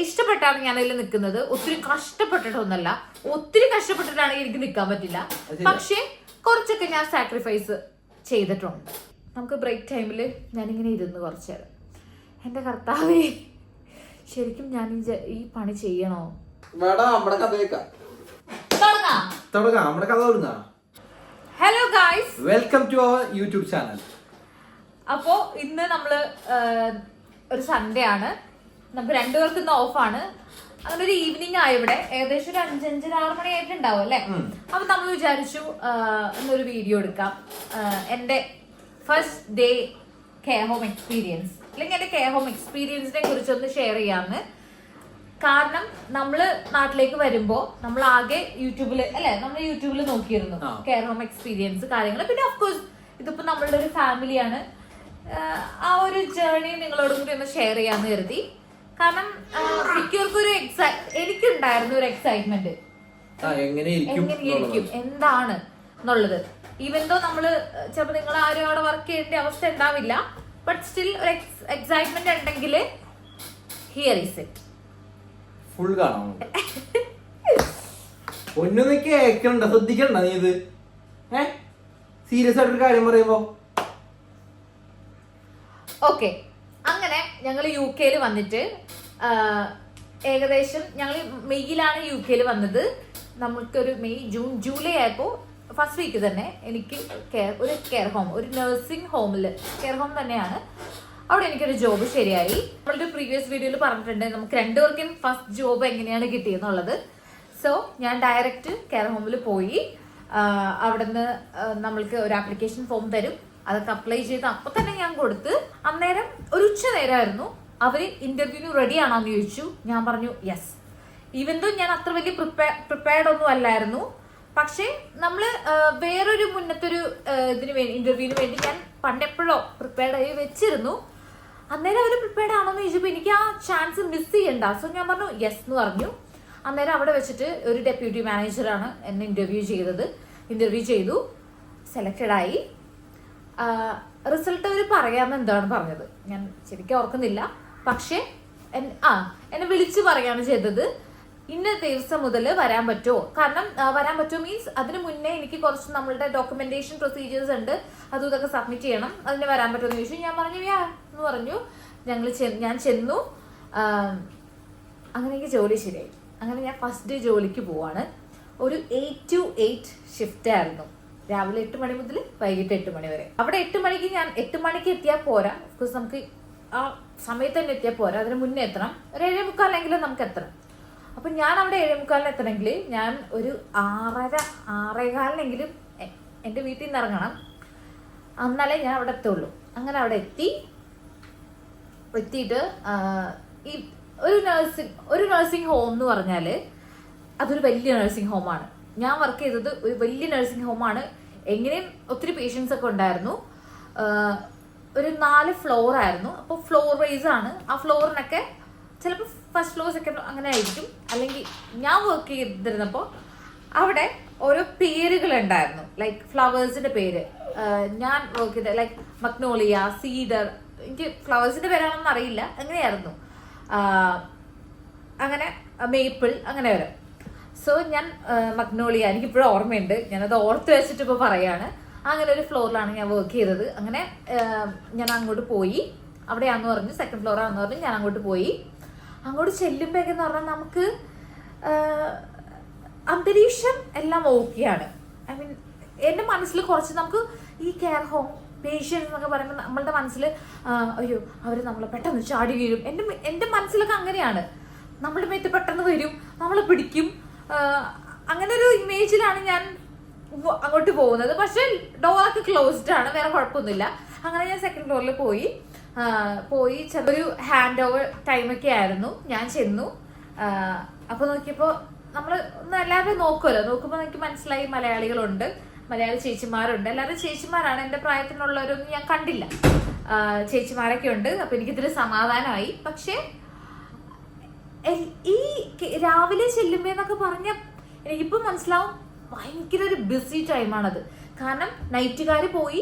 ഇഷ്ടപ്പെട്ടാണ് ഞാൻ അതിൽ നിൽക്കുന്നത്. ഒത്തിരി കഷ്ടപ്പെട്ടിട്ടൊന്നല്ല, ഒത്തിരി കഷ്ടപ്പെട്ടിട്ടാണെങ്കിൽ എനിക്ക് നിൽക്കാൻ പറ്റില്ല. പക്ഷെ കുറച്ചൊക്കെ ഞാൻ സാക്രിഫൈസ് ചെയ്തിട്ടുണ്ട്. നമുക്ക് ബ്രേക്ക് ടൈമിൽ ഞാനിങ്ങനെ ഇരുന്ന് കുറച്ച് നേരം എന്റെ കർത്താവേ ശരിക്കും ഞാൻ ഈ പണി ചെയ്യണോ? Hello guys, welcome to our YouTube channel. അപ്പോ ഇന്ന് നമ്മള് ഒരു സൺഡേ ആണ്, നമുക്ക് രണ്ടുപേർക്ക് ഇന്ന് ഓഫാണ്. അങ്ങനെ ഒരു ഈവനിങ് ആയി, ഇവിടെ ഏകദേശം ഒരു 5-6 മണി ആയിട്ടുണ്ടാവും അല്ലെ. അപ്പൊ നമ്മൾ വിചാരിച്ചു ഇന്നൊരു വീഡിയോ എടുക്കാം, എന്റെ first day care home experience, അല്ലെങ്കിൽ എന്റെ കെയർ ഹോം എക്സ്പീരിയൻസിനെ കുറിച്ചൊന്ന് ഷെയർ ചെയ്യാമെന്ന്. കാരണം നമ്മള് നാട്ടിലേക്ക് വരുമ്പോ നമ്മൾ ആകെ യൂട്യൂബില് നോക്കിയിരുന്നു കെയർ ഹോം എക്സ്പീരിയൻസ് കാര്യങ്ങൾ. പിന്നെ ഓഫ്കോഴ്സ് ഇതിപ്പോ നമ്മളുടെ ഒരു ഫാമിലിയാണ്, ആ ഒരു ജേർണി നിങ്ങളോടും കൂടി ഒന്ന് ഷെയർ ചെയ്യാന്ന് കരുതി. കാരണം മിക്കവർക്കും ഒരു എനിക്കുണ്ടായിരുന്നു ഒരു എക്സൈറ്റ്മെന്റ്, എങ്ങനെയിരിക്കും എന്താണ് എന്നുള്ളത്. ഈവൻ ദോ നമ്മള് ചിലപ്പോ നിങ്ങൾ ആരും അവിടെ വർക്ക് ചെയ്യേണ്ട അവസ്ഥ ഉണ്ടാവില്ല, ബട്ട് സ്റ്റിൽ ഒരു എക്സൈറ്റ്മെന്റ് ഉണ്ടെങ്കിൽ ഹിയർ ഈസ് ഇറ്റ്. ഫുൾ കാണാം. ഒന്നൊന്ന് കേൾക്കണ്ട, ശ്രദ്ധിക്കണ്ട നീ ഇത്. സീരിയസ് ആയിട്ടൊരു കാര്യം പറയുമ്പോ ഓക്കെ. അങ്ങനെ ഞങ്ങൾ യു കെയിൽ വന്നിട്ട് ഏകദേശം ഞങ്ങൾ മെയ്യിലാണ് യു കെയിൽ വന്നത്. നമുക്കൊരു മെയ് ജൂൺ ജൂലൈ ആയപ്പോൾ ഫസ്റ്റ് വീക്ക് തന്നെ എനിക്ക് ഒരു കെയർ ഹോം, ഒരു നഴ്സിംഗ് ഹോമിൽ, കെയർ ഹോം തന്നെയാണ്, അവിടെ എനിക്കൊരു ജോബ് ശരിയായി. നമ്മളുടെ പ്രീവിയസ് വീഡിയോയിൽ പറഞ്ഞിട്ടുണ്ട് നമുക്ക് രണ്ടുപേർക്കും ഫസ്റ്റ് ജോബ് എങ്ങനെയാണ് കിട്ടിയെന്നുള്ളത്. സോ ഞാൻ ഡയറക്റ്റ് കെയർ ഹോമിൽ പോയി. അവിടുന്ന് നമ്മൾക്ക് ഒരു ആപ്ലിക്കേഷൻ ഫോം തരും, അതൊക്കെ അപ്ലൈ ചെയ്ത് അപ്പൊ തന്നെ ഞാൻ കൊടുത്ത്. അന്നേരം ഒരു ഉച്ച നേരമായിരുന്നു. അവര് ഇന്റർവ്യൂവിന് റെഡി ആണോന്ന് ചോദിച്ചു. ഞാൻ പറഞ്ഞു യെസ്. ഈവൻ ദോ ഞാൻ അത്ര വലിയ പ്രിപ്പയർഡ് ഒന്നും അല്ലായിരുന്നു, പക്ഷെ നമ്മള് വേറൊരു മുന്നത്തൊരു ഇന്റർവ്യൂവിന് വേണ്ടി ഞാൻ പണ്ടെപ്പോഴോ പ്രിപ്പയർഡ് ആയി വെച്ചിരുന്നു. അന്നേരം അവര് പ്രിപ്പയർഡ് ആണോന്ന് ചോദിച്ചപ്പോൾ എനിക്ക് ആ ചാൻസ് മിസ് ചെയ്യണ്ട. സോ ഞാൻ പറഞ്ഞു യെസ് എന്ന് പറഞ്ഞു. അന്നേരം അവിടെ വെച്ചിട്ട് ഒരു ഡെപ്യൂട്ടി മാനേജറാണ് എന്നെ ഇന്റർവ്യൂ ചെയ്തു, സെലക്റ്റഡ് ആയി. റിസൾട്ട് അവർ പറയാമെന്ന് എന്താണ് പറഞ്ഞത് ഞാൻ ശരിക്കും ഓർക്കുന്നില്ല, പക്ഷെ എന്നെ വിളിച്ച് പറയാണ് ചെയ്തത്, ഇന്ന ദിവസം മുതൽ വരാൻ പറ്റുമോ. കാരണം വരാൻ പറ്റുമോ മീൻസ് അതിന് മുന്നേ എനിക്ക് കുറച്ച് നമ്മളുടെ ഡോക്യുമെന്റേഷൻ പ്രൊസീജിയേഴ്സ് ഉണ്ട്, അതും ഇതൊക്കെ സബ്മിറ്റ് ചെയ്യണം, അതിന് വരാൻ പറ്റുമോ എന്ന് ചോദിച്ചു. ഞാൻ പറഞ്ഞു എന്ന് പറഞ്ഞു. ഞാൻ ചെന്നു. അങ്ങനെ എനിക്ക് ജോലി ശരിയായി. അങ്ങനെ ഞാൻ ഫസ്റ്റ് ഡേ ജോലിക്ക് പോവാണ്. ഒരു 8 to 8 ഷിഫ്റ്റ് ആയിരുന്നു, രാവിലെ 8 മണി മുതൽ വൈകിട്ട് 8 മണി വരെ. അവിടെ 8 മണിക്ക് എത്തിയാൽ പോരാ, ബിക്കോസ് നമുക്ക് ആ സമയത്ത് തന്നെ എത്തിയാൽ പോരാ, അതിന് മുന്നേ എത്തണം. ഒരു 7:45 നമുക്ക് എത്തണം. അപ്പൊ ഞാൻ അവിടെ 7:45 എത്തണമെങ്കിൽ ഞാൻ ഒരു 6:15 എന്റെ വീട്ടിൽ നിന്ന് ഇറങ്ങണം, എന്നാലേ ഞാൻ അവിടെ എത്തുള്ളൂ. അങ്ങനെ അവിടെ എത്തിയിട്ട് ഈ ഒരു നഴ്സിംഗ് ഹോം എന്ന് പറഞ്ഞാല് അതൊരു വലിയ നഴ്സിംഗ് ഹോമാണ്. ഞാൻ വർക്ക് ചെയ്തത് ഒരു വലിയ നഴ്സിംഗ് ഹോമാണ്. എങ്ങനെയും ഒത്തിരി പേഷ്യൻസ് ഒക്കെ ഉണ്ടായിരുന്നു. ഒരു 4 ഫ്ലോർ ആയിരുന്നു. അപ്പോൾ ഫ്ലോർ വൈസ് ആണ്. ആ ഫ്ലോറിനൊക്കെ ചിലപ്പോൾ ഫസ്റ്റ് ഫ്ലോർ സെക്കൻഡ് അങ്ങനെ ആയിരിക്കും. അല്ലെങ്കിൽ ഞാൻ വർക്ക് ചെയ്തിരുന്നപ്പോൾ അവിടെ ഓരോ പേരുകൾ ഉണ്ടായിരുന്നു, ലൈക്ക് ഫ്ലവേഴ്സിന്റെ പേര്. ഞാൻ വർക്ക് ചെയ്ത ലൈക്ക് മഗ്നോളിയ, സീഡർ, എനിക്ക് ഫ്ലവേഴ്സിന്റെ പേരാണെന്ന് അറിയില്ല, അങ്ങനെയായിരുന്നു. അങ്ങനെ മേപ്പിൾ, അങ്ങനെ വരും. സോ ഞാൻ മഗ്നോളിയ, എനിക്കിപ്പോഴും ഓർമ്മയുണ്ട്, ഞാനത് ഓർത്ത് വെച്ചിട്ട് ഇപ്പോൾ പറയാണ്. അങ്ങനെ ഒരു ഫ്ലോറിലാണ് ഞാൻ വർക്ക് ചെയ്തത്. അങ്ങനെ ഞാൻ അങ്ങോട്ട് പോയി. അവിടെയാന്ന് പറഞ്ഞു, സെക്കൻഡ് ഫ്ലോർ ആണെന്ന് പറഞ്ഞു. ഞാൻ അങ്ങോട്ട് പോയി. അങ്ങോട്ട് ചെല്ലുമ്പോഴേക്കെന്ന് പറഞ്ഞാൽ നമുക്ക് അന്തരീക്ഷം എല്ലാം ഓക്കെയാണ്. ഐ മീൻ എൻ്റെ മനസ്സിൽ കുറച്ച് നമുക്ക് ഈ കെയർ ഹോം പേഷ്യൻസ് എന്നൊക്കെ പറയുമ്പോൾ നമ്മളുടെ മനസ്സിൽ അയ്യോ അവർ നമ്മളെ പെട്ടെന്ന് ചാടി വീഴും. എൻ്റെ മനസ്സിലൊക്കെ അങ്ങനെയാണ്, നമ്മുടെ മേത്ത് പെട്ടെന്ന് വരും, നമ്മളെ പിടിക്കും, അങ്ങനെ ഒരു ഇമേജിലാണ് ഞാൻ അങ്ങോട്ട് പോകുന്നത്. പക്ഷെ ഡോറൊക്കെ ക്ലോസ്ഡ് ആണ്, വേറെ കുഴപ്പമൊന്നുമില്ല. അങ്ങനെ ഞാൻ സെക്കൻഡ് ഫ്ലോറിൽ പോയി ഒരു ഹാൻഡ് ഓവർ ടൈമൊക്കെ ആയിരുന്നു. ഞാൻ ചെന്നു. അപ്പൊ നോക്കിയപ്പോൾ നമ്മൾ ഒന്ന് എല്ലാവരും നോക്കുമ്പോൾ എനിക്ക് മനസ്സിലായി മലയാളികളുണ്ട്, മലയാളി ചേച്ചിമാരുണ്ട്. എല്ലാവരും ചേച്ചിമാരാണ്, എൻ്റെ പ്രായത്തിനുള്ളവരൊന്നും ഞാൻ കണ്ടില്ല, ചേച്ചിമാരൊക്കെ ഉണ്ട്. അപ്പൊ എനിക്കിതിൽ സമാധാനമായി. പക്ഷെ ഈ രാവിലെ ചെല്ലുമ്പോന്നൊക്കെ പറഞ്ഞ എനിക്കിപ്പോൾ മനസ്സിലാവും ഭയങ്കര ഒരു ബിസി ടൈമാണത്. കാരണം നൈറ്റുകാർ പോയി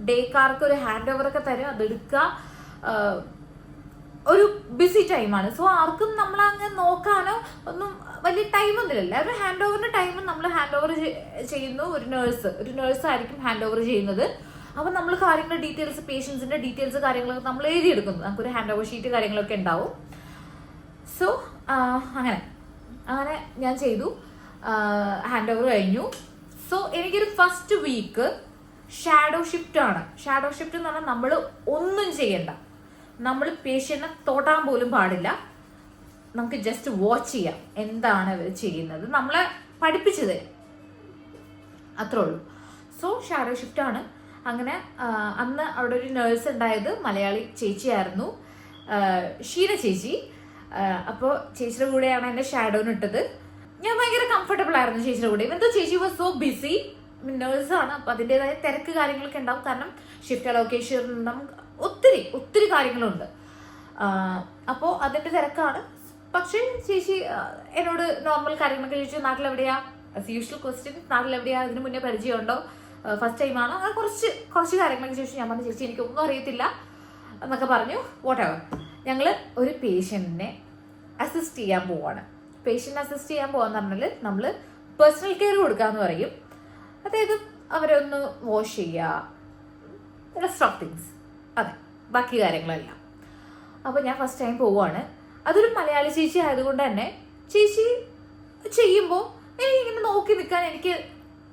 ഡേക്കാർക്ക് ഒരു ഹാൻഡ് ഓവർ ഒക്കെ തരും, അതെടുക്കുക, ഒരു ബിസി ടൈമാണ്. സോ ആർക്കും നമ്മളങ്ങ് ഒന്നും വലിയ ടൈമൊന്നുമില്ല. ഒരു ഹാൻഡ് ഓവറിന്റെ ടൈം നമ്മൾ ഹാൻഡ് ഓവർ ചെയ്യുന്നു. ഒരു നേഴ്സ് ആയിരിക്കും ഹാൻഡ് ഓവർ ചെയ്യുന്നത്. അപ്പം നമ്മൾ കാര്യങ്ങളുടെ ഡീറ്റെയിൽസ്, പേഷ്യൻസിന്റെ ഡീറ്റെയിൽസ് കാര്യങ്ങളൊക്കെ നമ്മൾ എഴുതിയെടുക്കുന്നു. നമുക്കൊരു ഹാൻഡ് ഓവർ ഷീറ്റ് കാര്യങ്ങളൊക്കെ ഉണ്ടാവും. സോ അങ്ങനെ ഞാൻ ചെയ്തു. ഹാൻഡ് ഓവർ കഴിഞ്ഞു. സോ എനിക്കൊരു ഫസ്റ്റ് വീക്ക് ഷാഡോ ഷിഫ്റ്റ് ആണ്. ഷാഡോ ഷിഫ്റ്റ് എന്ന് പറഞ്ഞാൽ നമ്മൾ ഒന്നും ചെയ്യണ്ട, നമ്മൾ പേഷ്യന്റിനെ തൊടാൻ പോലും പാടില്ല. നമുക്ക് ജസ്റ്റ് വാച്ച് ചെയ്യാം എന്താണ് അവർ ചെയ്യുന്നത്, നമ്മളെ പഠിപ്പിച്ചു തരും, അത്രേ ഉള്ളൂ. സോ ഷാഡോ ഷിഫ്റ്റ് ആണ്. അങ്ങനെ അന്ന് അവിടെ ഒരു നേഴ്സ് ഉണ്ടായത് മലയാളി ചേച്ചിയായിരുന്നു, ഷീന ചേച്ചി. അപ്പോൾ ചേച്ചിയുടെ കൂടെയാണ് എൻ്റെ ഷാഡോന് ഇട്ടത്. ഞാൻ ഭയങ്കര കംഫർട്ടബിൾ ആയിരുന്നു ചേച്ചിയുടെ കൂടെ. എന്തോ ചേച്ചി വാസ് സോ ബിസി, നേഴ്സാണ്. അപ്പോൾ അതിൻ്റെതായ തിരക്ക് കാര്യങ്ങളൊക്കെ ഉണ്ടാവും. കാരണം ഷിഫ്റ്റ് അലോക്കേഷൻ നമുക്ക് ഒത്തിരി കാര്യങ്ങളുണ്ട്. അപ്പോൾ അതിൻ്റെ തിരക്കാണ്. പക്ഷേ ചേച്ചി എന്നോട് നോർമൽ കാര്യങ്ങളൊക്കെ ചോദിച്ചു. നാട്ടിലെവിടെയാ, ആസ് യൂഷ്വൽ ക്വസ്റ്റ്യൻ, നാട്ടിലെവിടെയാ, ഇതിന് മുന്നേ പരിചയമുണ്ടോ, ഫസ്റ്റ് ടൈമാണോ, അങ്ങനെ കുറച്ച് കാര്യങ്ങളൊക്കെ ചോദിച്ചു. ഞാൻ പറഞ്ഞു ചേച്ചി എനിക്കൊന്നും അറിയത്തില്ല എന്നൊക്കെ പറഞ്ഞു. What ever. ഞങ്ങൾ ഒരു പേഷ്യൻറ്റിനെ അസിസ്റ്റ് ചെയ്യാൻ പോവാണ്. പേഷ്യൻറ്റിനെ അസിസ്റ്റ് ചെയ്യാൻ പോകാന്ന് പറഞ്ഞാൽ നമ്മൾ പേഴ്സണൽ കെയർ കൊടുക്കാന്ന് പറയും. അതായത് അവരെ ഒന്ന് വാഷ് ചെയ്യുക, റെസ്റ്റ് ഓഫ് തിങ്സ്, അതെ, ബാക്കി കാര്യങ്ങളെല്ലാം. അപ്പോൾ ഞാൻ ഫസ്റ്റ് ടൈം പോവുകയാണ്. അതൊരു മലയാളി ചേച്ചി ആയതുകൊണ്ട് തന്നെ ചേച്ചി ചെയ്യുമ്പോൾ എനിക്കിങ്ങനെ നോക്കി നിൽക്കാൻ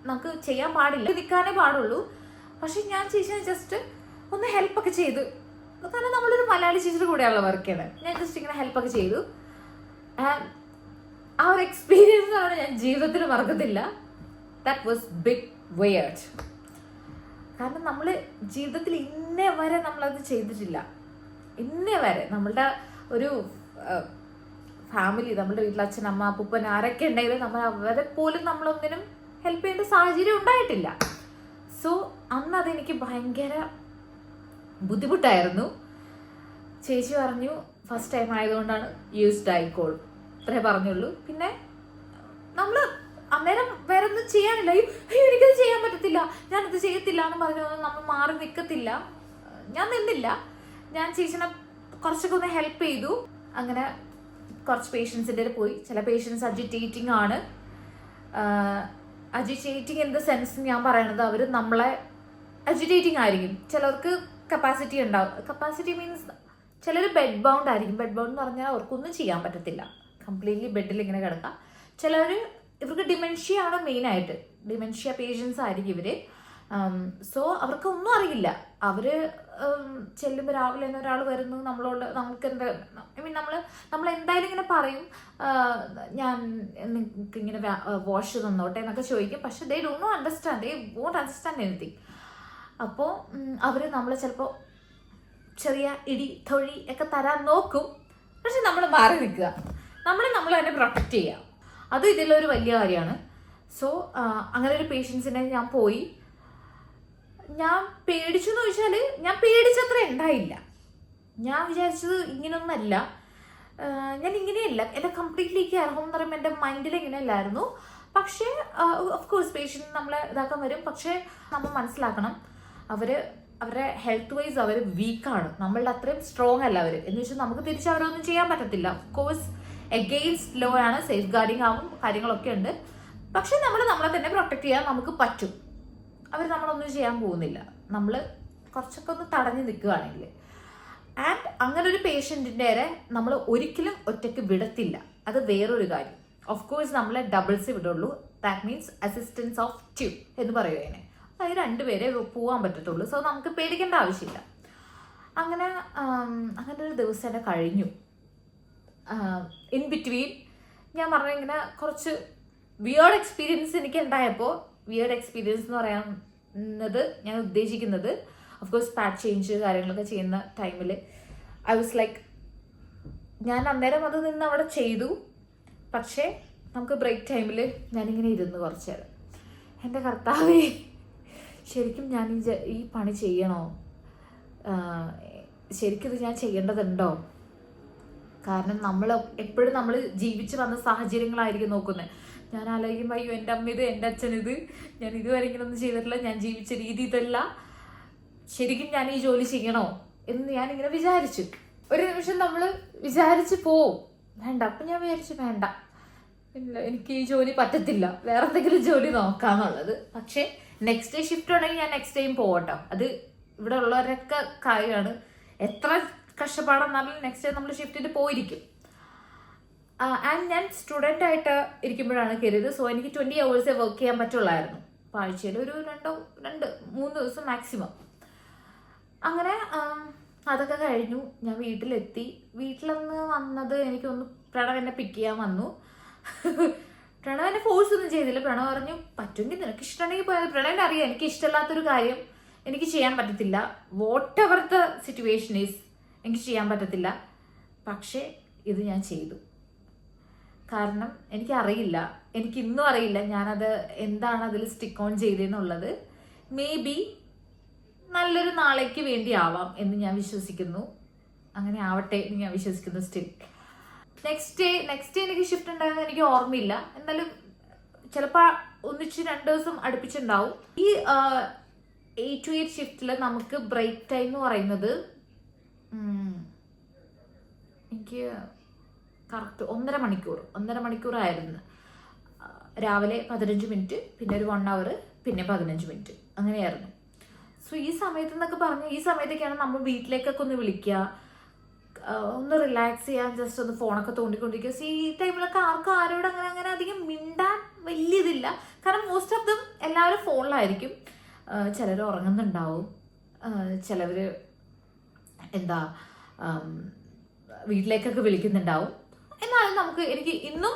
നമുക്ക് ചെയ്യാൻ പാടില്ല, നിൽക്കാനേ പാടുള്ളൂ. പക്ഷെ ഞാൻ ചേച്ചിനെ ജസ്റ്റ് ഒന്ന് ഹെൽപ്പൊക്കെ ചെയ്തു. കാരണം നമ്മളൊരു മലയാളി ചേച്ചിയുടെ കൂടെയുള്ള വർക്ക് ചെയ്യണത്. ഞാൻ ജസ്റ്റ് ഇങ്ങനെ ഹെൽപ്പൊക്കെ ചെയ്തു. ആ ഒരു എക്സ്പീരിയൻസ് ആണ് ഞാൻ ജീവിതത്തിൽ മറക്കത്തില്ല. That was big weird. കാരണം നമ്മൾ ജീവിതത്തിൽ ഇന്നേ വരെ നമ്മളത് ചെയ്തിട്ടില്ല. ഇന്നേ വരെ നമ്മളുടെ ഒരു ഫാമിലി, നമ്മുടെ വീട്ടിൽ അച്ഛൻ, അമ്മ, അപ്പൂപ്പൻ ആരൊക്കെ ഉണ്ടെങ്കിലും നമ്മൾ അവരെ പോലും നമ്മളൊന്നിനും ഹെൽപ്പ് ചെയ്യേണ്ട സാഹചര്യം ഉണ്ടായിട്ടില്ല. സോ അന്ന് അതെനിക്ക് ഭയങ്കര ബുദ്ധിമുട്ടായിരുന്നു. ചേച്ചി പറഞ്ഞു ഫസ്റ്റ് ടൈം ആയതുകൊണ്ടാണ് യൂസ്ഡ് ആയിക്കോളും, അത്രേ പറഞ്ഞുള്ളൂ. പിന്നെ നമ്മൾ അന്നേരം വേറെ ഒന്നും ചെയ്യാനില്ല. അയ്യോ എനിക്കത് ചെയ്യാൻ പറ്റത്തില്ല, ഞാനത് ചെയ്യത്തില്ല എന്ന് പറഞ്ഞു നമ്മൾ മാറി നിൽക്കത്തില്ല. ഞാൻ നിന്നില്ല. ഞാൻ ചേച്ചിനെ കുറച്ചൊക്കെ ഒന്ന് ഹെൽപ്പ് ചെയ്തു. അങ്ങനെ കുറച്ച് പേഷ്യൻസിൻ്റെ പോയി. ചില പേഷ്യൻസ് അജിറ്റേറ്റിംഗ് ആണ്. അജിറ്റേറ്റിംഗ് ഇൻ ദ സെൻസ് ഞാൻ പറയണത് അവർ നമ്മളെ അജിറ്റേറ്റിംഗ് ആയിരിക്കും. ചിലർക്ക് കപ്പാസിറ്റി ഉണ്ടാവും. കപ്പാസിറ്റി മീൻസ് ചിലർ ബെഡ് ബൗണ്ട് ആയിരിക്കും. ബെഡ് ബൗണ്ട് എന്ന് പറഞ്ഞാൽ അവർക്കൊന്നും ചെയ്യാൻ പറ്റത്തില്ല, കംപ്ലീറ്റ്ലി ബെഡിൽ ഇങ്ങനെ കിടക്കാം. ചിലർ ഇവർക്ക് ഡിമെൻഷ്യ ആണ് മെയിനായിട്ട്. ഡിമെൻഷ്യ പേഷ്യൻസ് ആയിരിക്കും ഇവർ. സോ അവർക്ക് ഒന്നും അറിയില്ല. അവർ ചെല്ലുമ്പോൾ രാവിലെ തന്നെ ഒരാൾ വരുന്നു നമ്മളോട്, നമുക്ക് എന്താ ഐ മീൻ നമ്മൾ എന്തായാലും ഇങ്ങനെ പറയും, ഞാൻ നിങ്ങൾക്ക് ഇങ്ങനെ വാഷ് തന്നോട്ടെ എന്നൊക്കെ ചോദിക്കും. പക്ഷെ they don't know understand, they won't understand anything. അപ്പോൾ അവർ നമ്മൾ ചിലപ്പോൾ ചെറിയ ഇടി തൊഴി ഒക്കെ തരാൻ നോക്കും. പക്ഷെ നമ്മൾ മാറി നിൽക്കുക, നമ്മൾ തന്നെ പ്രൊട്ടക്റ്റ് ചെയ്യുക. അത് ഇതിലൊരു വലിയ കാര്യമാണ്. സോ അങ്ങനെ ഒരു പേഷ്യൻസിനെ ഞാൻ പോയി. ഞാൻ പേടിച്ചു എന്ന് ചോദിച്ചാൽ ഞാൻ പേടിച്ചത്ര ഉണ്ടായില്ല. ഞാൻ വിചാരിച്ചത് ഇങ്ങനൊന്നല്ല, ഞാൻ ഇങ്ങനെയല്ല. എൻ്റെ കംപ്ലീറ്റ്ലി കെയർ ഹോം എന്ന് പറയുമ്പോൾ എൻ്റെ മൈൻഡിൽ ഇങ്ങനെയല്ലായിരുന്നു. പക്ഷേ ഓഫ് കോഴ്സ് പേഷ്യൻ്റ് നമ്മളെ ഇതാക്കാൻ വരും. പക്ഷേ നമ്മൾ മനസ്സിലാക്കണം, അവരുടെ ഹെൽത്ത് വൈസ് അവർ വീക്കാണ്. നമ്മളുടെ അത്രയും സ്ട്രോങ് അല്ല അവർ. എന്ന് വെച്ചാൽ നമുക്ക് തിരിച്ച് അവരൊന്നും ചെയ്യാൻ പറ്റത്തില്ല. ഓഫ് കോഴ്സ് എഗെയിൻസ്റ്റ് ലോ ആണ്, സേഫ് ഗാർഡിങ് ആവും, കാര്യങ്ങളൊക്കെ ഉണ്ട്. പക്ഷെ നമ്മളെ തന്നെ പ്രൊട്ടക്ട് ചെയ്യാൻ നമുക്ക് പറ്റും. അവർ നമ്മളൊന്നും ചെയ്യാൻ പോകുന്നില്ല. നമ്മൾ കുറച്ചൊക്കെ ഒന്ന് തടഞ്ഞു നിൽക്കുകയാണെങ്കിൽ. ആൻഡ് അങ്ങനെ ഒരു പേഷ്യൻറ്റിൻ്റെ വരെ നമ്മൾ ഒരിക്കലും ഒറ്റയ്ക്ക് വിടത്തില്ല. അത് വേറൊരു കാര്യം. ഓഫ് കോഴ്സ് നമ്മളെ ഡബിൾസ് വിടുള്ളൂ. ദാറ്റ് മീൻസ് അസിസ്റ്റൻസ് ഓഫ് 2 എന്ന് പറയുക അതിനെ. അതായത് 2 പേരെ പോകാൻ പറ്റത്തുള്ളൂ. സോ നമുക്ക് പേടിക്കേണ്ട ആവശ്യമില്ല. അങ്ങനെ ഒരു ദിവസം തന്നെ കഴിഞ്ഞു. ഇൻ ബിറ്റ്വീൻ ഞാൻ പറഞ്ഞ ഇങ്ങനെ കുറച്ച് വിയേർഡ് എക്സ്പീരിയൻസ് എനിക്ക് ഉണ്ടായപ്പോൾ, വിയേർഡ് എക്സ്പീരിയൻസ് എന്ന് പറയുന്നത് ഞാൻ ഉദ്ദേശിക്കുന്നത് ഓഫ് കോഴ്സ് പാഡ് ചേഞ്ച് കാര്യങ്ങളൊക്കെ ചെയ്യുന്ന ടൈമിൽ ഐ വാസ് ലൈക്ക്, ഞാൻ അന്നേരം അത് നിന്ന് അവിടെ ചെയ്തു. പക്ഷേ നമുക്ക് ബ്രേക്ക് ടൈമിൽ ഞാനിങ്ങനെ ഇരുന്ന് കുറച്ച് നേരം, എൻ്റെ കർത്താവേ ശരിക്കും ഞാൻ ഈ പണി ചെയ്യണോ, ശരിക്കും ഇത് ഞാൻ ചെയ്യേണ്ടതുണ്ടോ? കാരണം നമ്മൾ എപ്പോഴും നമ്മൾ ജീവിച്ച് വന്ന സാഹചര്യങ്ങളായിരിക്കും നോക്കുന്നത്. ഞാൻ ആലോചിക്കുമ്പോൾ അയ്യോ എൻ്റെ അമ്മ ഇത്, എൻ്റെ അച്ഛൻ ഇത്, ഞാൻ ഇതുവരെ ഇങ്ങനൊന്നും ചെയ്തിട്ടില്ല, ഞാൻ ജീവിച്ച രീതി ഇതല്ല, ശരിക്കും ഞാൻ ഈ ജോലി ചെയ്യണോ എന്ന് ഞാനിങ്ങനെ വിചാരിച്ചു. ഒരു നിമിഷം നമ്മൾ വിചാരിച്ച് പോവും, വേണ്ട. അപ്പം ഞാൻ വിചാരിച്ചു വേണ്ട, ഇല്ല, എനിക്ക് ഈ ജോലി പറ്റത്തില്ല, വേറെ എന്തെങ്കിലും ജോലി നോക്കാന്നുള്ളത്. പക്ഷെ നെക്സ്റ്റ് ഡേ ഷിഫ്റ്റ് ഉണ്ടെങ്കിൽ ഞാൻ നെക്സ്റ്റ് ഡേയും പോകട്ടോ. അത് ഇവിടെ ഉള്ളവരൊക്കെ കാര്യമാണ്. എത്ര കഷ്ടപ്പാടെന്നാലും നെക്സ്റ്റ് ഡേ നമ്മൾ ഷിഫ്റ്റിന് പോയിരിക്കും. ആൻഡ് ഞാൻ സ്റ്റുഡൻ്റ് ആയിട്ട് ഇരിക്കുമ്പോഴാണ് കയറിയത്. സോ എനിക്ക് 20 hours വർക്ക് ചെയ്യാൻ പറ്റുള്ളായിരുന്നു. അപ്പോൾ ആഴ്ചയിൽ ഒരു 2-3 ദിവസം മാക്സിമം. അങ്ങനെ അതൊക്കെ കഴിഞ്ഞു. ഞാൻ വീട്ടിലെത്തി. വീട്ടിലൊന്ന് വന്നത് എനിക്കൊന്ന് പ്രണവ് എന്നെ പിക്ക് ചെയ്യാൻ വന്നു. പ്രണവ് എന്നെ ഫോഴ്സ് ഒന്നും ചെയ്തില്ല. പ്രണവ് പറഞ്ഞു പറ്റുമെങ്കിൽ നിനക്ക് ഇഷ്ടമുണ്ടെങ്കിൽ പോയത്. പ്രണവിനെ അറിയാം എനിക്ക് ഇഷ്ടമില്ലാത്തൊരു കാര്യം എനിക്ക് ചെയ്യാൻ പറ്റത്തില്ല. What ever the situation is എനിക്ക് ചെയ്യാൻ പറ്റത്തില്ല. പക്ഷേ ഇത് ഞാൻ ചെയ്തു. കാരണം എനിക്കറിയില്ല, എനിക്കിന്നും അറിയില്ല ഞാനത് എന്താണ് അതിൽ സ്റ്റിക്ക് ഓൺ ചെയ്തതെന്നുള്ളത്. മേ ബി നല്ലൊരു നാളേക്ക് വേണ്ടി ആവാം എന്ന് ഞാൻ വിശ്വസിക്കുന്നു. അങ്ങനെ ആവട്ടെ എന്ന് ഞാൻ വിശ്വസിക്കുന്നു. സ്റ്റിൽ നെക്സ്റ്റ് ഡേ എനിക്ക് ഷിഫ്റ്റ് ഉണ്ടായെന്ന് എനിക്ക് ഓർമ്മയില്ല. എന്നാലും ചിലപ്പോൾ ഒന്നിച്ച് 2 ദിവസം അടുപ്പിച്ചുണ്ടാവും. ഈ 8 to 8 ഷിഫ്റ്റിൽ നമുക്ക് ബ്രേക്ക് ടൈം എന്ന് പറയുന്നത് എനിക്ക് കറക്റ്റ് 1.5 മണിക്കൂറായിരുന്നു. രാവിലെ 15 മിനിറ്റ്, പിന്നെ ഒരു 1 hour, പിന്നെ 15 മിനിറ്റ്, അങ്ങനെയായിരുന്നു. സോ ഈ സമയത്ത് എന്നൊക്കെ പറഞ്ഞാൽ ഈ സമയത്തൊക്കെയാണ് നമ്മൾ വീട്ടിലേക്കൊക്കെ ഒന്ന് വിളിക്കുക, ഒന്ന് റിലാക്സ് ചെയ്യാൻ, ജസ്റ്റ് ഒന്ന് ഫോണൊക്കെ തോണ്ടിക്കൊണ്ടിരിക്കുക. സോ ഈ ടൈമിലൊക്കെ ആരോട് അങ്ങനെ അധികം മിണ്ടാൻ വലിയ ഇതില്ല. കാരണം മോസ്റ്റ് ഓഫ് ദം എല്ലാവരും ഫോണിലായിരിക്കും. ചിലർ ഉറങ്ങുന്നുണ്ടാവും, ചിലവർ വീട്ടിലേക്കൊക്കെ വിളിക്കുന്നുണ്ടാവും. എന്നാലും എനിക്ക് ഇന്നും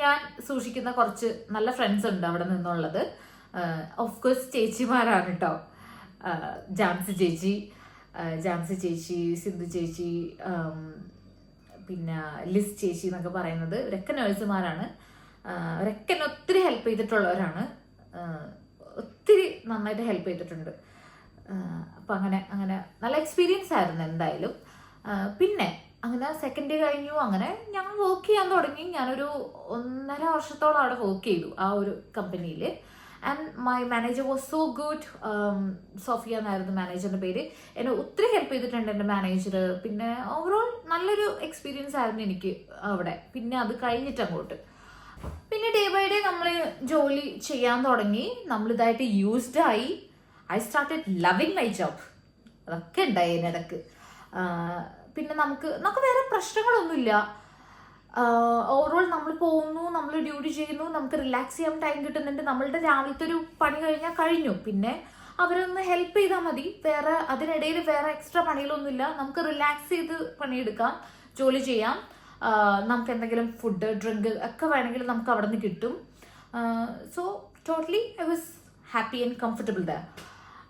ഞാൻ സൂക്ഷിക്കുന്ന കുറച്ച് നല്ല ഫ്രണ്ട്സ് ഉണ്ട് അവിടെ നിന്നുള്ളത്. ഓഫ് കോഴ്സ് ചേച്ചിമാരാണ് കേട്ടോ. ജാൻസി ചേച്ചി, സിന്ധു ചേച്ചി, പിന്നെ ലിസ് ചേച്ചി എന്നൊക്കെ പറയുന്നത് ഇവരൊക്കെ നേഴ്സുമാരാണ്. അവരൊക്കെ എന്നെ ഒത്തിരി ഹെൽപ്പ് ചെയ്തിട്ടുള്ളവരാണ്. ഒത്തിരി നന്നായിട്ട് ഹെൽപ്പ് ചെയ്തിട്ടുണ്ട്. അപ്പം അങ്ങനെ നല്ല എക്സ്പീരിയൻസ് ആയിരുന്നു എന്തായാലും. പിന്നെ അങ്ങനെ സെക്കൻഡ് ഡേ കഴിഞ്ഞു. അങ്ങനെ ഞാൻ വർക്ക് ചെയ്യാൻ തുടങ്ങി. ഞാനൊരു 1.5 വർഷത്തോളം അവിടെ വർക്ക് ചെയ്തു ആ ഒരു കമ്പനിയിൽ. And my manager was so good. Sophia എന്നായിരുന്നു മാനേജറിൻ്റെ പേര്. എന്നെ ഒത്തിരി ഹെൽപ്പ് ചെയ്തിട്ടുണ്ട് എൻ്റെ മാനേജർ. പിന്നെ ഓവറോൾ നല്ലൊരു എക്സ്പീരിയൻസ് ആയിരുന്നു എനിക്ക് അവിടെ. പിന്നെ അത് കഴിഞ്ഞിട്ട് അങ്ങോട്ട് പിന്നെ ഡേ ബൈ ഡേ നമ്മൾ ജോലി ചെയ്യാൻ തുടങ്ങി. നമ്മളിതായിട്ട് യൂസ്ഡ് ആയി. I started loving my job. അതൊക്കെ ഉണ്ടായി അതിനിടക്ക്. പിന്നെ നമുക്ക് വേറെ പ്രശ്നങ്ങളൊന്നുമില്ല. ഓവറോൾ നമ്മൾ പോകുന്നു, നമ്മൾ ഡ്യൂട്ടി ചെയ്യുന്നു, നമുക്ക് റിലാക്സ് ചെയ്യാൻ ടൈം കിട്ടുന്നുണ്ട്. നമ്മളുടെ രാവിലത്തെ ഒരു പണി കഴിഞ്ഞാൽ കഴിഞ്ഞു. പിന്നെ അവരൊന്ന് ഹെൽപ്പ് ചെയ്താൽ മതി. വേറെ അതിനിടയിൽ വേറെ എക്സ്ട്രാ പണികളൊന്നുമില്ല. നമുക്ക് റിലാക്സ് ചെയ്ത് പണിയെടുക്കാം, ജോലി ചെയ്യാം. നമുക്ക് എന്തെങ്കിലും ഫുഡ്, ഡ്രിങ്ക് ഒക്കെ വേണമെങ്കിൽ നമുക്ക് അവിടെ നിന്ന് കിട്ടും. So totally I was happy and comfortable there.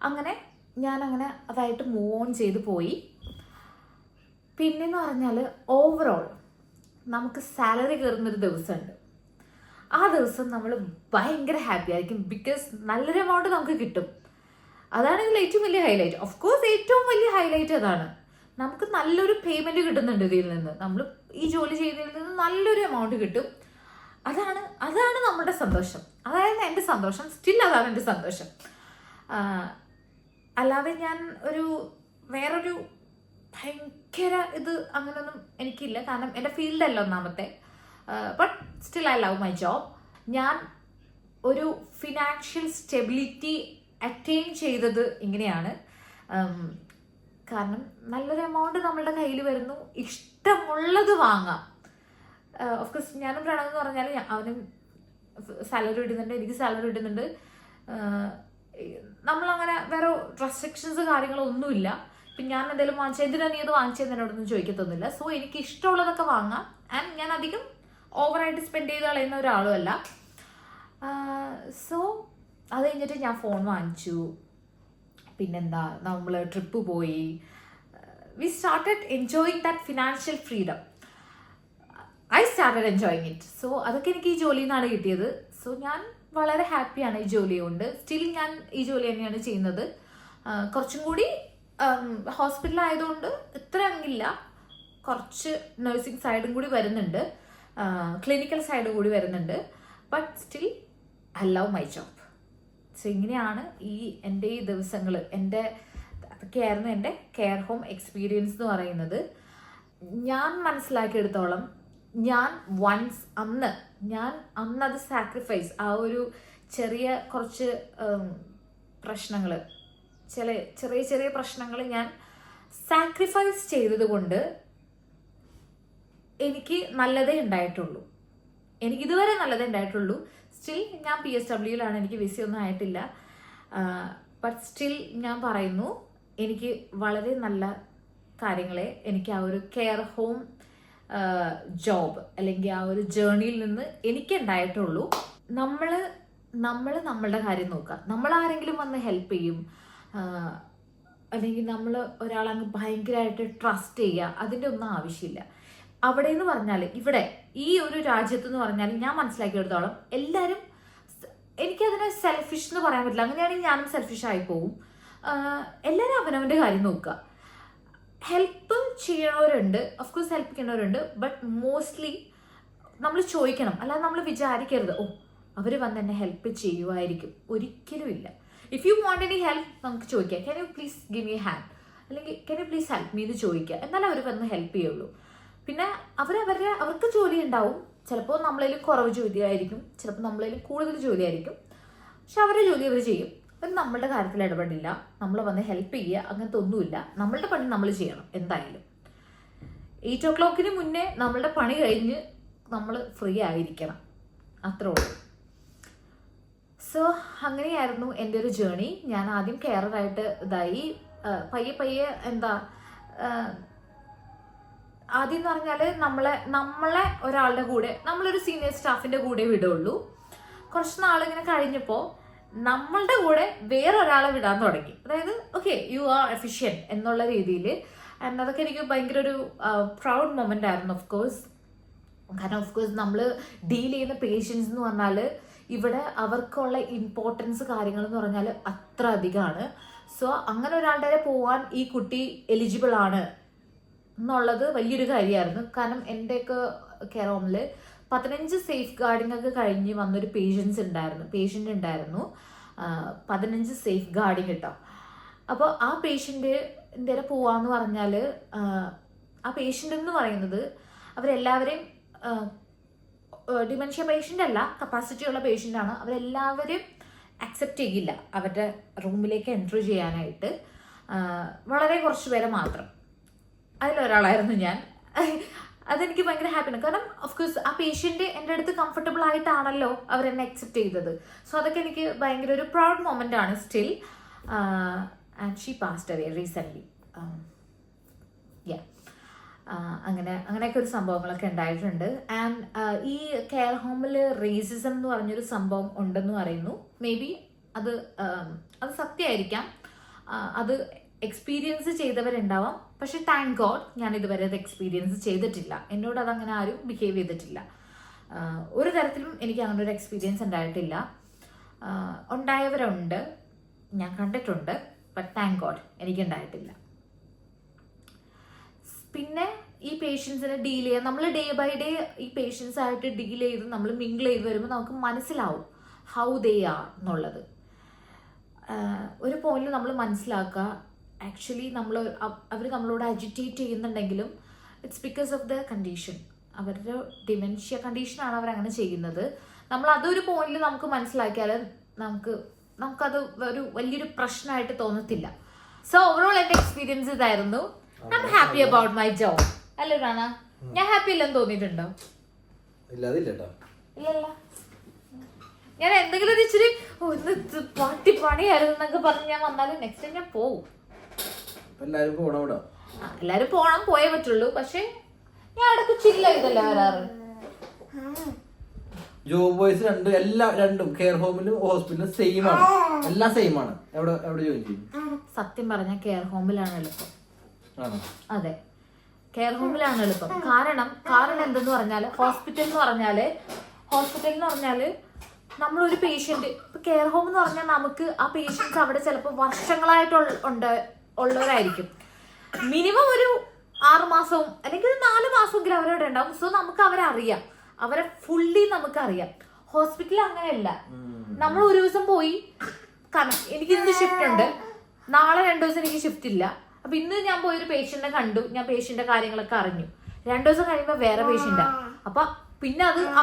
അങ്ങനെ ഞാനങ്ങനെ അതായിട്ട് മൂവ് ഓൺ ചെയ്ത് പോയി. പിന്നെന്ന് പറഞ്ഞാൽ ഓവറോൾ നമുക്ക് സാലറി കയറുന്നൊരു ദിവസമുണ്ട്. ആ ദിവസം നമ്മൾ ഭയങ്കര ഹാപ്പി ആയിരിക്കും. ബിക്കോസ് നല്ലൊരു എമൗണ്ട് നമുക്ക് കിട്ടും. അതാണ് ഇതിൽ ഏറ്റവും വലിയ ഹൈലൈറ്റ്. ഓഫ് കോഴ്സ് ഏറ്റവും വലിയ ഹൈലൈറ്റ് അതാണ്. നമുക്ക് നല്ലൊരു പേയ്മെന്റ് കിട്ടുന്നുണ്ട് ഇതിൽ നിന്ന്. നമ്മൾ ഈ ജോലി ചെയ്യുന്നതിൽ നിന്ന് നല്ലൊരു എമൗണ്ട് കിട്ടും. അതാണ് നമ്മുടെ സന്തോഷം. അതായത് എൻ്റെ സന്തോഷം. സ്റ്റിൽ അതാണ് എൻ്റെ സന്തോഷം. അല്ലാതെ ഞാൻ വേറൊരു ഭയങ്കര അങ്ങനെയൊന്നും എനിക്കില്ല. കാരണം എൻ്റെ ഫീൽഡല്ല ഒന്നാമത്തെ. But still I love my job. ഞാൻ ഒരു ഫിനാൻഷ്യൽ സ്റ്റെബിലിറ്റി അറ്റൈൻ ചെയ്തത് ഇങ്ങനെയാണ്. കാരണം നല്ലൊരു എമൗണ്ട് നമ്മളുടെ കയ്യിൽ വരുന്നു, ഇഷ്ടമുള്ളത് വാങ്ങാം. ഓഫ്കോഴ്സ് ഞാനും പ്രണവ് എന്ന് പറഞ്ഞാൽ അവനും സാലറി ഇടുന്നുണ്ട്, എനിക്ക് സാലറി ഇടുന്നുണ്ട്. നമ്മളങ്ങനെ വേറെ റെസ്ട്രിക്ഷൻസ് കാര്യങ്ങളോ ഒന്നുമില്ല. ഇപ്പം ഞാൻ എന്തെങ്കിലും വാങ്ങിച്ചാൽ എന്തിനാ നീ അത് വാങ്ങിച്ചതെന്നോടൊന്നും ചോദിക്കത്തൊന്നുമില്ല. സോ എനിക്ക് ഇഷ്ടമുള്ളതൊക്കെ വാങ്ങാം. ആൻഡ് ഞാൻ അധികം ഓവറായിട്ട് സ്പെൻഡ് ചെയ്ത് കളയുന്ന ഒരാളും അല്ല. സോ അത് കഴിഞ്ഞിട്ട് ഞാൻ ഫോൺ വാങ്ങിച്ചു. പിന്നെന്താ, നമ്മൾ ട്രിപ്പ് പോയി. We started enjoying that financial freedom. I started enjoying it. So അതൊക്കെ എനിക്ക് ഈ ജോലിയിൽ നിന്നാണ് കിട്ടിയത്. സോ ഞാൻ വളരെ ഹാപ്പിയാണ് ഈ ജോലി കൊണ്ട്. സ്റ്റിൽ ഞാൻ ഈ ജോലി തന്നെയാണ് ചെയ്യുന്നത്. കുറച്ചും കൂടി ഹോസ്പിറ്റലായതുകൊണ്ട് ഇത്ര അങ്ങില്ല, കുറച്ച് നഴ്സിംഗ് സൈഡും കൂടി വരുന്നുണ്ട്, ക്ലിനിക്കൽ സൈഡ് കൂടി വരുന്നുണ്ട്. But still I love my job. So ഇങ്ങനെയാണ് എൻ്റെ ഈ ദിവസങ്ങൾ. അതൊക്കെയായിരുന്നു എൻ്റെ കെയർ ഹോം എക്സ്പീരിയൻസ് എന്ന് പറയുന്നത്. ഞാൻ മനസ്സിലാക്കിയെടുത്തോളം ഞാൻ അന്നത് സാക്രിഫൈസ്, ആ ഒരു ചെറിയ കുറച്ച് പ്രശ്നങ്ങൾ, ചെറിയ ചെറിയ പ്രശ്നങ്ങൾ ഞാൻ സാക്രിഫൈസ് ചെയ്തത് കൊണ്ട് എനിക്ക് നല്ലതേ ഉണ്ടായിട്ടുള്ളൂ. എനിക്കിതുവരെ നല്ലതേ ഉണ്ടായിട്ടുള്ളൂ. സ്റ്റിൽ ഞാൻ PSWയിലാണ്, എനിക്ക് വിസയൊന്നും ആയിട്ടില്ല. ബട്ട് സ്റ്റിൽ ഞാൻ പറയുന്നു, എനിക്ക് വളരെ നല്ല കാര്യങ്ങളെ എനിക്ക് ആ ഒരു കെയർ ഹോം ജോബ് അല്ലെങ്കിൽ ആ ഒരു ജേർണിയിൽ നിന്ന് എനിക്കുണ്ടായിട്ടുള്ളൂ. നമ്മളുടെ കാര്യം നോക്കുക. നമ്മൾ ആരെങ്കിലും വന്ന് ഹെൽപ്പ് ചെയ്യും, അല്ലെങ്കിൽ നമ്മൾ ഒരാളങ്ങ് ഭയങ്കരമായിട്ട് ട്രസ്റ്റ് ചെയ്യുക, അതിൻ്റെ ഒന്നും ആവശ്യമില്ല. അവിടെ എന്ന് പറഞ്ഞാൽ, ഇവിടെ ഈ ഒരു രാജ്യത്ത് എന്ന് പറഞ്ഞാൽ ഞാൻ മനസ്സിലാക്കിയെടുത്തോളം എല്ലാവരും, എനിക്കതിനെ സെൽഫിഷ് എന്ന് പറയാൻ പറ്റില്ല, അങ്ങനെയാണെങ്കിൽ ഞാനും സെൽഫിഷ് ആയി പോവും. എല്ലാവരും അവനവൻ്റെ കാര്യം നോക്കുക. ഹെൽപ്പ് ചെയ്യണവരുണ്ട്, ഓഫ്കോഴ്സ് ഹെൽപ്പ് ചെയ്യണവരുണ്ട്, ബട്ട് മോസ്റ്റ്ലി നമ്മൾ ചോദിക്കണം. അല്ലാതെ നമ്മൾ വിചാരിക്കരുത് അവർ വന്ന് എന്നെ ഹെൽപ്പ് ചെയ്യുമായിരിക്കും, ഒരിക്കലും ഇല്ല. If you want any help നമുക്ക് ചോദിക്കാം, can you please give me hand, അല്ലെങ്കിൽ can you please help me എന്ന് ചോദിക്കുക. എന്നാലും അവർ വന്ന് ഹെൽപ്പ് ചെയ്യുള്ളൂ. പിന്നെ അവർക്ക് ജോലി ഉണ്ടാവും, ചിലപ്പോൾ നമ്മളതിലും കുറവ് ജോലിയായിരിക്കും, ചിലപ്പോൾ നമ്മളതിലും കൂടുതൽ ജോലിയായിരിക്കും, പക്ഷെ അവരുടെ ജോലി അവർ ചെയ്യും. അപ്പം നമ്മളുടെ കാര്യത്തിൽ ഇടപെടില്ല, നമ്മൾ വന്ന് ഹെൽപ്പ് ചെയ്യുക, അങ്ങനത്തെ ഒന്നുമില്ല. നമ്മളുടെ പണി നമ്മൾ ചെയ്യണം എന്തായാലും. 8 o'clock മുന്നേ നമ്മളുടെ പണി കഴിഞ്ഞ് നമ്മൾ ഫ്രീ ആയിരിക്കണം, അത്രേ ഉള്ളൂ. സോ അങ്ങനെയായിരുന്നു എൻ്റെ ഒരു ജേർണി. ഞാൻ ആദ്യം കെയറായിട്ട് ഇതായി, പയ്യെ ആദ്യം എന്ന് പറഞ്ഞാൽ നമ്മളെ ഒരാളുടെ കൂടെ, നമ്മളൊരു സീനിയർ സ്റ്റാഫിൻ്റെ കൂടെ വിടുള്ളൂ. കുറച്ച് നാളിങ്ങനെ കഴിഞ്ഞപ്പോൾ നമ്മളുടെ കൂടെ വേറൊരാളെ വിടാൻ തുടങ്ങി. അതായത് ഓക്കെ, യു ആർ എഫിഷ്യൻറ്റ് എന്നുള്ള രീതിയിൽ. ആൻഡ് അതൊക്കെ എനിക്ക് ഭയങ്കര ഒരു പ്രൗഡ് മൊമെൻ്റ് ആയിരുന്നു ഓഫ് കോഴ്സ്. കാരണം ഓഫ് കോഴ്സ് നമ്മൾ ഡീൽ ചെയ്യുന്ന പേഷ്യൻസ് എന്ന് പറഞ്ഞാൽ ഇവിടെ അവർക്കുള്ള ഇമ്പോർട്ടൻസ് കാര്യങ്ങൾ എന്ന് പറഞ്ഞാൽ അത്ര അധികമാണ്. സോ അങ്ങനെ ഒരാളുടെ പോവാൻ ഈ കുട്ടി എലിജിബിൾ ആണ് എന്നുള്ളത് വലിയൊരു കാര്യമായിരുന്നു. കാരണം എൻ്റെയൊക്കെ കെയർ ഹോമിൽ 15 സേഫ് ഗാർഡിംഗ് ഒക്കെ കഴിഞ്ഞ് വന്നൊരു പേഷ്യൻ്റ് ഉണ്ടായിരുന്നു. 15 സേഫ് ഗാർഡിങ് കേട്ടോ. അപ്പോൾ ആ പേഷ്യൻ്റിൻ്റെ പോവാന്ന് പറഞ്ഞാൽ, ആ പേഷ്യൻ്റ് എന്ന് പറയുന്നത് അവരെല്ലാവരെയും ഡിമെൻഷ്യ പേഷ്യൻ്റ് അല്ല, കപ്പാസിറ്റി ഉള്ള പേഷ്യൻ്റാണ്. അവരെല്ലാവരും അക്സെപ്റ്റ് ചെയ്യില്ല അവരുടെ റൂമിലേക്ക് എൻട്രി ചെയ്യാനായിട്ട്, വളരെ കുറച്ച് പേരെ മാത്രം. അതിലൊരാളായിരുന്നു ഞാൻ. അതെനിക്ക് ഭയങ്കര ഹാപ്പിയാണ്. കാരണം ഓഫ്കോഴ്സ് ആ പേഷ്യൻ്റ് എൻ്റെ അടുത്ത് കംഫർട്ടബിൾ ആയിട്ടാണല്ലോ അവരെന്നെ അക്സെപ്റ്റ് ചെയ്തത്. സോ അതൊക്കെ എനിക്ക് ഭയങ്കര ഒരു പ്രൗഡ് മൊമെൻ്റ് ആണ് still. And she passed away recently. അങ്ങനെയൊക്കെ ഒരു സംഭവങ്ങളൊക്കെ ഉണ്ടായിട്ടുണ്ട്. ആൻഡ് ഈ കെയർ ഹോമിൽ റേസിസം എന്ന് പറഞ്ഞൊരു സംഭവം ഉണ്ടെന്ന് പറയുന്നു. മേ ബി അത് സത്യമായിരിക്കാം, അത് എക്സ്പീരിയൻസ് ചെയ്തവരുണ്ടാവാം. പക്ഷെ താങ്ക് ഗോഡ് ഞാൻ ഇതുവരെ അത് എക്സ്പീരിയൻസ് ചെയ്തിട്ടില്ല. എന്നോട് അതങ്ങനെ ആരും ബിഹേവ് ചെയ്തിട്ടില്ല. ഒരു തരത്തിലും എനിക്ക് അങ്ങനെ ഒരു എക്സ്പീരിയൻസ് ഉണ്ടായിട്ടില്ല. ഉണ്ടായവരുണ്ട്, ഞാൻ കണ്ടിട്ടുണ്ട്, ബട്ട് താങ്ക് ഗോഡ് എനിക്കുണ്ടായിട്ടില്ല. പിന്നെ ഈ പേഷ്യൻസിനെ ഡീൽ ചെയ്യാൻ നമ്മൾ ഡേ ബൈ ഡേ ഈ പേഷ്യൻസ് ആയിട്ട് ഡീൽ ചെയ്ത് നമ്മൾ മിങ്കിൾ ചെയ്ത് വരുമ്പോൾ നമുക്ക് മനസ്സിലാവും ഹൗ ദേ ആർ എന്നുള്ളത്. ഒരു പോയിന്റിൽ നമ്മൾ മനസ്സിലാക്കുക, ആക്ച്വലി അവർ നമ്മളോട് അജിറ്റേറ്റ് ചെയ്യുന്നുണ്ടെങ്കിലും it's because of the condition. അവരുടെ ഡിമെൻഷ്യ കണ്ടീഷനാണ് അവരങ്ങനെ ചെയ്യുന്നത്. നമ്മൾ അതൊരു പോയിന്റിൽ നമുക്ക് മനസ്സിലാക്കിയാൽ നമുക്കത് ഒരു വലിയൊരു പ്രശ്നമായിട്ട് തോന്നത്തില്ല. സോ ഓവറോൾ എൻ്റെ എക്സ്പീരിയൻസ് ഇതായിരുന്നു. I am happy about my job. അല്ലേ റാണ? ഞാൻ ഹാപ്പി ഇല്ലെന്ന് തോന്നിയിട്ടുണ്ടോ? ഇല്ലല്ല. ഞാൻ എന്തെങ്കിലും ഒരു ഇച്ചിരി പണിയായിരുന്നു എന്നൊക്കെ പറഞ്ഞ് ഞാൻ വന്നാലും നെക്സ്റ്റ് ടൈം ഞാൻ പോവും. എല്ലാരും പോണം, പോയേ പറ്റുള്ളൂ. പക്ഷെ ഞാൻ ഇടയ്ക്ക് ചില്ല ഇതല്ല വരാറ്. ജോബ് വൈസ് രണ്ടും കെയർ ഹോമിലും ഹോസ്പിറ്റലും സെയിം ആണ്, എല്ലാം സെയിം ആണ്. എവിടെ ജോയിൻ ചെയ്യും? സത്യം പറഞ്ഞ കെയർ ഹോമിലാണ് എളുപ്പം. അതെ, കെയർ ഹോമിലാണ് എളുപ്പം. കാരണം എന്തെന്ന് പറഞ്ഞാല് ഹോസ്പിറ്റൽ എന്ന് പറഞ്ഞാല് നമ്മളൊരു പേഷ്യന്റ്, ഇപ്പൊ കെയർ ഹോം എന്ന് പറഞ്ഞാൽ നമുക്ക് ആ പേഷ്യൻസ് അവിടെ ചിലപ്പോൾ വർഷങ്ങളായിട്ട് ഉള്ളവരായിരിക്കും. മിനിമം ഒരു 6 മാസവും അല്ലെങ്കിൽ ഒരു 4 മാസമെങ്കിലും അവരവിടെ ഉണ്ടാവും. സോ നമുക്ക് അവരെ അറിയാം, അവരെ ഫുള്ളി നമുക്കറിയാം. ഹോസ്പിറ്റലിൽ അങ്ങനെയല്ല. നമ്മൾ ഒരു ദിവസം പോയി, കാരണം എനിക്ക് ഇന്ന് ഷിഫ്റ്റ് ഉണ്ട്, നാളെ 2 ദിവസം എനിക്ക് ഷിഫ്റ്റ് ഇല്ല. അപ്പൊ ഇന്ന് ഞാൻ പോയൊരു പേഷ്യന്റിനെ കണ്ടു, ഞാൻ പേഷ്യന്റിന്റെ കാര്യങ്ങളൊക്കെ അറിഞ്ഞു. 2 ദിവസം കഴിയുമ്പോൾ വേറെ പേഷ്യന്റാ. അപ്പൊ പിന്നെ അത് ആ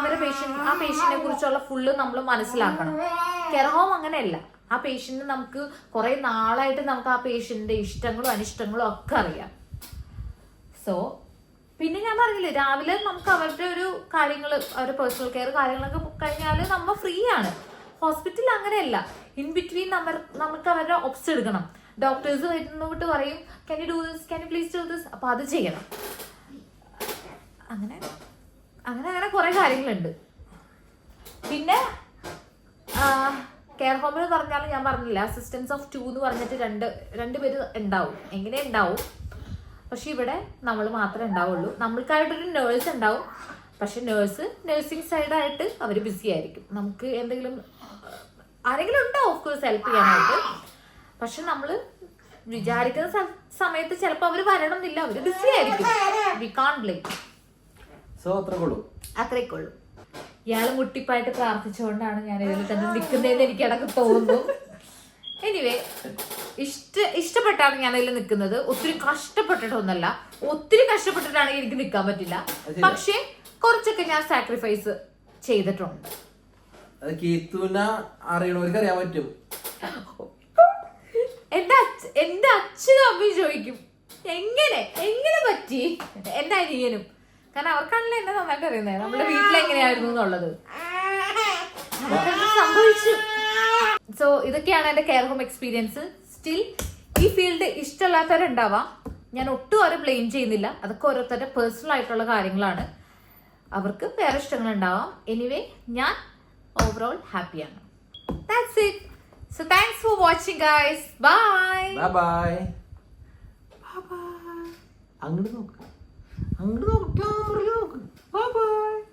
പേഷ്യന്റിനെ കുറിച്ചുള്ള ഫുള്ള് നമ്മൾ മനസ്സിലാക്കണം. കെയർ ഹോം അങ്ങനെയല്ല. ആ പേഷ്യന്റ് നമുക്ക് കുറെ നാളായിട്ട് നമുക്ക് ആ പേഷ്യന്റിന്റെ ഇഷ്ടങ്ങളും അനിഷ്ടങ്ങളും ഒക്കെ അറിയാം. സോ പിന്നെ ഞാൻ പറഞ്ഞില്ലേ, രാവിലെ നമുക്ക് അവരുടെ ഒരു കാര്യങ്ങൾ, അവരുടെ പേഴ്സണൽ കെയർ കാര്യങ്ങളൊക്കെ കഴിഞ്ഞാൽ നമ്മൾ ഫ്രീ ആണ്. ഹോസ്പിറ്റലിൽ അങ്ങനെയല്ല. ഇൻ ബിറ്റ്വീൻ നമുക്ക് അവരുടെ ഒപ്സ് എടുക്കണം. ഡോക്ടേഴ്സ് വരുന്നിട്ട് പറയും can you do this, can you please do this, അപ്പൊ അത് ചെയ്യണം. അങ്ങനെ അങ്ങനെ അങ്ങനെ കുറെ കാര്യങ്ങളുണ്ട്. പിന്നെ കെയർ ഹോമിൽ പറഞ്ഞാൽ ഞാൻ പറഞ്ഞില്ല, അസിസ്റ്റൻസ് ഓഫ് 2 എന്ന് പറഞ്ഞിട്ട് രണ്ട് പേര് ഉണ്ടാവും. എങ്ങനെ ഉണ്ടാവും, പക്ഷെ ഇവിടെ നമ്മൾ മാത്രമേ ഉണ്ടാവുള്ളൂ. നമ്മൾക്കായിട്ടൊരു നേഴ്സ് ഉണ്ടാവും. പക്ഷെ നഴ്സിംഗ് സൈഡായിട്ട് അവർ ബിസി ആയിരിക്കും. നമുക്ക് എന്തെങ്കിലും ആരെങ്കിലും ഉണ്ടാവും ഓഫ് കോഴ്സ് ഹെൽപ്പ് ചെയ്യാനായിട്ട്. പക്ഷെ നമ്മൾ വിചാരിക്കുന്ന സമയത്ത് ചിലപ്പോൾ അവർ വരണമെന്നില്ല, അവർ ബിസി ആയിരിക്കും. വി കാൺ ബ്ലെയിം. സോ അത്രയൊക്കെ ഉള്ളൂ. ഇയാള് മുട്ടിപ്പായിട്ട് പ്രാർത്ഥിച്ചുകൊണ്ടാണ് ഞാൻ ഇതിൽ തന്നെ നിൽക്കുന്നതെന്ന് എനിക്ക് ഇടക്ക് തോന്നുന്നു. എനിവേ, ഇഷ്ടപ്പെട്ടാണ് ഞാൻ അതിൽ നിൽക്കുന്നത്. ഒത്തിരി കഷ്ടപ്പെട്ടിട്ടൊന്നല്ല. ഒത്തിരി കഷ്ടപ്പെട്ടിട്ടാണെങ്കിൽ എനിക്ക് നിൽക്കാൻ പറ്റില്ല. പക്ഷെ കുറച്ചൊക്കെ ഞാൻ സാക്രിഫൈസ് ചെയ്തിട്ടുണ്ട്. അറിയണവർക്ക് അറിയാൻ പറ്റും. എന്റെ അച്ഛനും അമ്മയും ചോദിക്കും എങ്ങനെ പറ്റി, എന്റെ അനിയനും. കാരണം അവർക്കാണല്ലോ എന്നെ നന്നായിട്ട് അറിയുന്നത്, നമ്മുടെ വീട്ടിലെങ്ങനെയായിരുന്നു എന്നുള്ളത്. സംഭവിച്ചു. സോ ഇതൊക്കെയാണ് എന്റെ കെയർ ഹോം എക്സ്പീരിയൻസ്. സ്റ്റിൽ ഈ ഫീൽഡ് ഇഷ്ടമല്ലാത്തവരുണ്ടാവാം. ഞാൻ ഒട്ടും അവരെ ബ്ലെയിം ചെയ്യുന്നില്ല. അതൊക്കെ ഓരോരുത്തരുടെ പേഴ്സണൽ ആയിട്ടുള്ള കാര്യങ്ങളാണ്. അവർക്ക് വേറെ ഇഷ്ടങ്ങൾ ഉണ്ടാവാം. എനിവേ, ഞാൻ ഓവറോൾ ഹാപ്പിയാണ്. That's it. So thanks for watching guys. Bye. Bye. അങ്ങോട്ട് നോക്ക്. Bye bye.